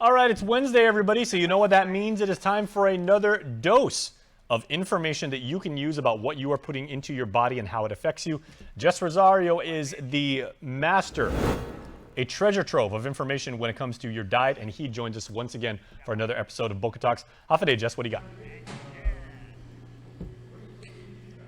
All right, it's Wednesday, everybody, so you know what that means. It is time for another dose of information that you can use about what you are putting into your body and how it affects you. Jess Rosario is the master, a treasure trove of information when it comes to your diet, and he joins us once again for another episode of Boka Talks. Half a day, Jess, what do you got?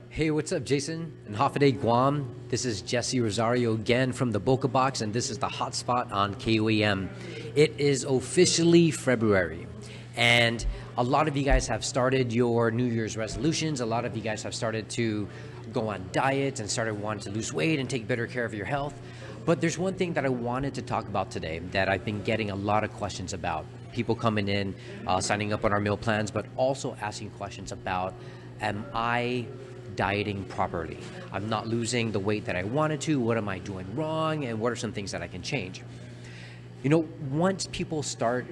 Hey, what's up, Jason? In Hafaday, Guam, this is Jesse Rosario again from the Boka Box, and this is the hotspot on KOAM. It is officially February, and a lot of you guys have started your New Year's resolutions. A lot of you guys have started to go on diets and started wanting to lose weight and take better care of your health. But there's one thing that I wanted to talk about today that I've been getting a lot of questions about. People coming in, signing up on our meal plans, but also asking questions about, am I dieting properly? I'm not losing the weight that I wanted to. What am I doing wrong? And what are some things that I can change? You know, once people start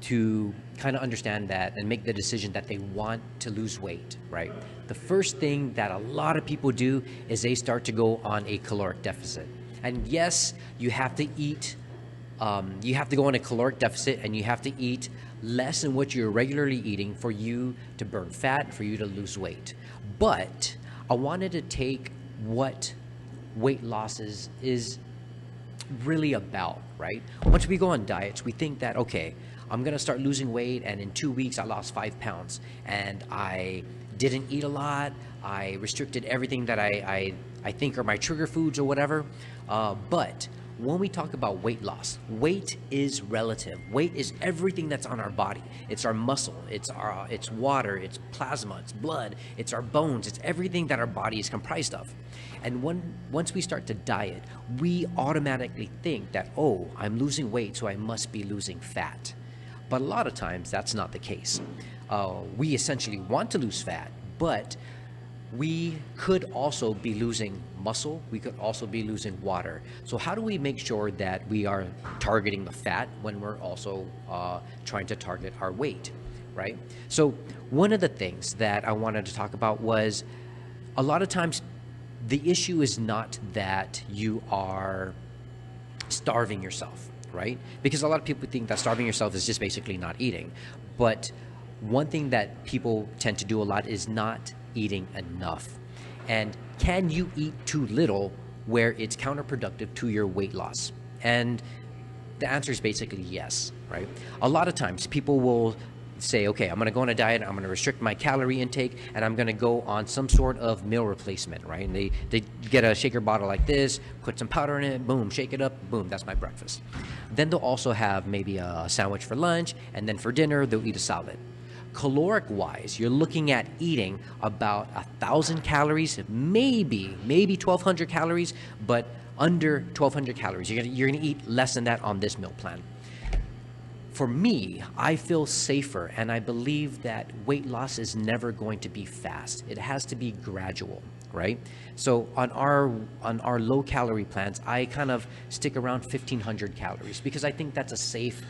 to kind of understand that and make the decision that they want to lose weight, right? The first thing that a lot of people do is they start to go on a caloric deficit. And yes, you have to eat, you have to go on a caloric deficit, and you have to eat less than what you're regularly eating for you to burn fat, for you to lose weight. But I wanted to take what weight loss is really about, right? Once we go on diets, we think that, okay, I'm gonna start losing weight, and in 2 weeks I lost 5 pounds, and I didn't eat a lot, I restricted everything that I think are my trigger foods or whatever. But when we talk about weight loss, weight is relative. Weight is everything that's on our body. It's our muscle, it's water, it's plasma, it's blood, it's our bones, it's everything that our body is comprised of. And once we start to diet, we automatically think that, oh, I'm losing weight, so I must be losing fat. But a lot of times that's not the case. We essentially want to lose fat, but we could also be losing muscle. We could also be losing water. So how do we make sure that we are targeting the fat when we're also trying to target our weight, right? So one of the things that I wanted to talk about was, a lot of times the issue is not that you are starving yourself, right? Because a lot of people think that starving yourself is just basically not eating. But one thing that people tend to do a lot is not eating enough. And can you eat too little where it's counterproductive to your weight loss? And the answer is basically yes, right? A lot of times people will say, okay, I'm gonna go on a diet, I'm gonna restrict my calorie intake, and I'm gonna go on some sort of meal replacement, right? And they get a shaker bottle like this, put some powder in it, boom, shake it up, boom, that's my breakfast. Then they'll also have maybe a sandwich for lunch, and then for dinner, they'll eat a salad. Caloric wise, you're looking at eating about 1,000 calories, maybe 1,200 calories, but under 1,200 calories. You're gonna eat less than that on this meal plan. For me, I feel safer, and I believe that weight loss is never going to be fast. It has to be gradual, right? So on our low calorie plans, I kind of stick around 1,500 calories because I think that's a safe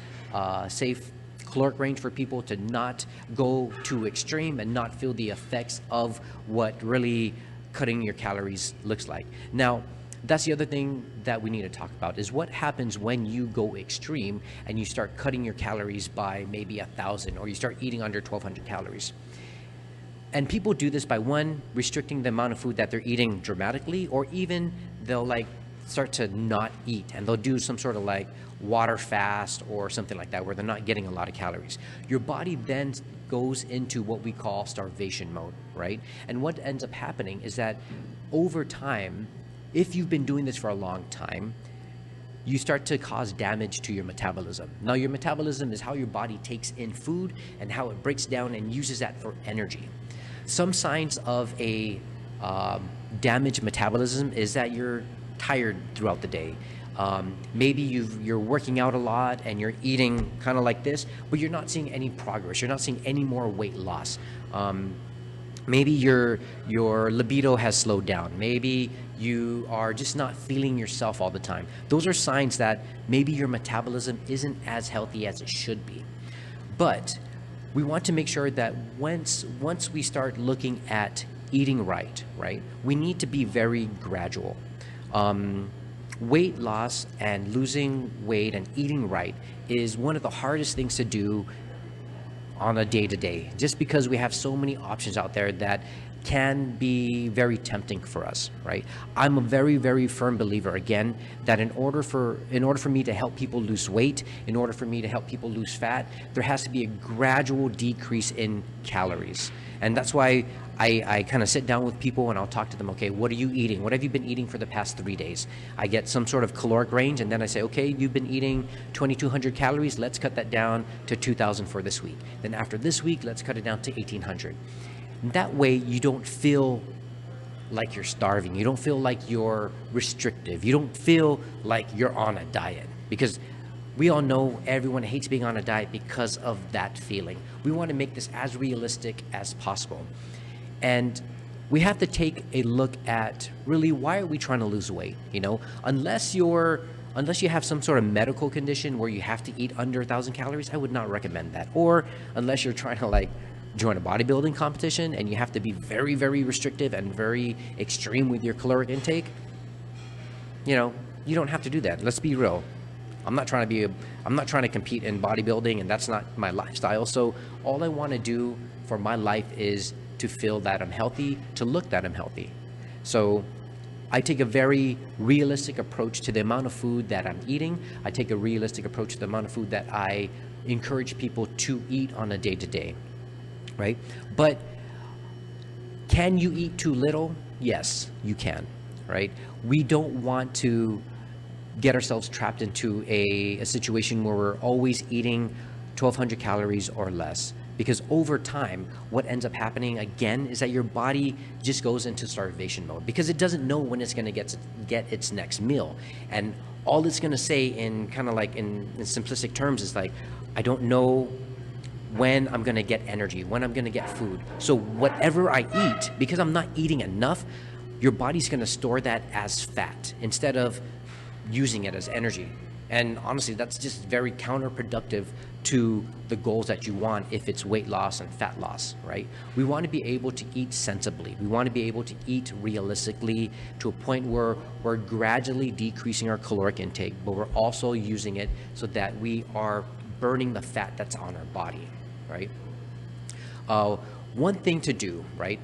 caloric range for people to not go too extreme and not feel the effects of what really cutting your calories looks like. Now, that's the other thing that we need to talk about, is what happens when you go extreme and you start cutting your calories by maybe 1,000, or you start eating under 1,200 calories. And people do this by, one, restricting the amount of food that they're eating dramatically, or even they'll start to not eat, and they'll do some sort of water fast or something like that, where they're not getting a lot of calories. Your body then goes into what we call starvation mode, right? And what ends up happening is that over time, if you've been doing this for a long time, you start to cause damage to your metabolism. Now, your metabolism is how your body takes in food and how it breaks down and uses that for energy. Some signs of a damaged metabolism is that you're tired throughout the day. Maybe you're working out a lot and you're eating kind of like this, but you're not seeing any progress. You're not seeing any more weight loss. Maybe your libido has slowed down. Maybe you are just not feeling yourself all the time. Those are signs that maybe your metabolism isn't as healthy as it should be. But we want to make sure that once we start looking at eating right, we need to be very gradual. Weight loss and losing weight and eating right is one of the hardest things to do on a day-to-day, just because we have so many options out there that can be very tempting for us, right? I'm a very, very firm believer, again, that in order for me to help people lose weight, in order for me to help people lose fat, there has to be a gradual decrease in calories. And that's why I kind of sit down with people and I'll talk to them, okay, what are you eating? What have you been eating for the past 3 days? I get some sort of caloric range, and then I say, okay, you've been eating 2,200 calories, let's cut that down to 2,000 for this week. Then after this week, let's cut it down to 1,800. That way you don't feel like you're starving. You don't feel like you're restrictive. You don't feel like you're on a diet, because we all know everyone hates being on a diet because of that feeling. We want to make this as realistic as possible. And we have to take a look at really, why are we trying to lose weight? You know, unless you have some sort of medical condition where you have to eat under 1,000 calories, I would not recommend that. Or unless you're trying to like join a bodybuilding competition and you have to be very, very restrictive and very extreme with your caloric intake, you know, you don't have to do that. Let's be real. I'm not trying to compete in bodybuilding, and that's not my lifestyle. So all I want to do for my life is to feel that I'm healthy, to look that I'm healthy. So I take a very realistic approach to the amount of food that I'm eating. I take a realistic approach to the amount of food that I encourage people to eat on a day-to-day, right? But can you eat too little? Yes, you can, right? We don't want to get ourselves trapped into a situation where we're always eating 1,200 calories or less. Because over time, what ends up happening again is that your body just goes into starvation mode, because it doesn't know when it's going to get its next meal. And all it's going to say in kind of like in simplistic terms is like, I don't know when I'm going to get energy, when I'm going to get food. So whatever I eat, because I'm not eating enough, your body's going to store that as fat instead of using it as energy. And honestly, that's just very counterproductive to the goals that you want if it's weight loss and fat loss, right? We want to be able to eat sensibly. We want to be able to eat realistically to a point where we're gradually decreasing our caloric intake, but we're also using it so that we are burning the fat that's on our body, right? One thing to do, right?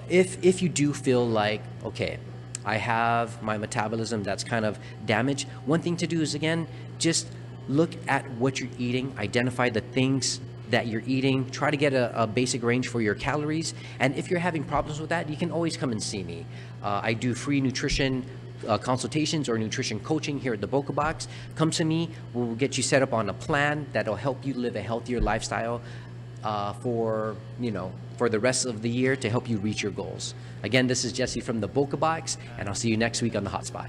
If you do feel like, okay, I have my metabolism that's kind of damaged, one thing to do is, again, just look at what you're eating, identify the things that you're eating, try to get a basic range for your calories. And if you're having problems with that, you can always come and see me. I do free nutrition consultations or nutrition coaching here at the Boka Box. Come to me, we'll get you set up on a plan that'll help you live a healthier lifestyle for the rest of the year, to help you reach your goals. Again, this is Jesse from the Boka Box, and I'll see you next week on the Hotspot.